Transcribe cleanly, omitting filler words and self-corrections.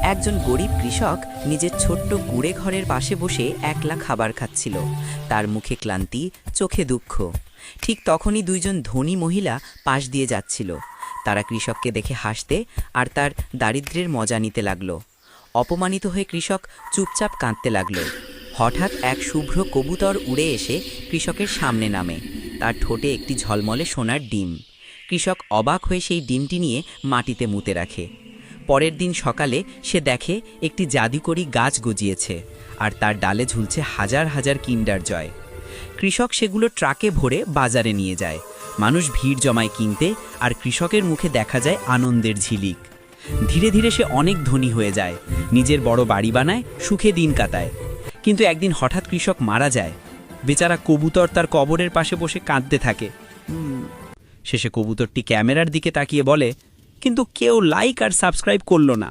একজন গরিব কৃষক নিজের ছোট্ট কুঁড়ে ঘরের পাশে বসে একলা খাবার খাচ্ছিল। তার মুখে ক্লান্তি, চোখে দুঃখ। ঠিক তখনই দুইজন ধনী মহিলা পাশ দিয়ে যাচ্ছিল। তারা কৃষককে দেখে হাসতে আর তার দারিদ্র্যের মজা নিতে লাগলো। অপমানিত হয়ে কৃষক চুপচাপ কাঁদতে লাগলো। হঠাৎ এক শুভ্র কবুতর উড়ে এসে কৃষকের সামনে নামে। তার ঠোঁটে একটি ঝলমলে সোনার ডিম। কৃষক অবাক হয়ে সেই ডিমটি নিয়ে মাটিতে মুতে রাখে। পরের দিন সকালে সে দেখে একটি জাদুকরি গাছ গজিয়েছে, আর তার ডালে ঝুলছে হাজার হাজার কিন্ডার জয়। কৃষক সেগুলো ট্রাকে ভরে বাজারে নিয়ে যায়। মানুষ ভিড় জমায় কিনতে, আর কৃষকের মুখে দেখা যায় আনন্দের ঝিলিক। ধীরে ধীরে সে অনেক ধনী হয়ে যায়, নিজের বড় বাড়ি বানায়, সুখে দিন কাটায়। কিন্তু একদিন হঠাৎ কৃষক মারা যায়। বেচারা কবুতর তার কবরের পাশে বসে কাঁদতে থাকে। শেষে কবুতরটি ক্যামেরার দিকে তাকিয়ে বলে, কিন্তু কেউ লাইক আর সাবস্ক্রাইব করলো না।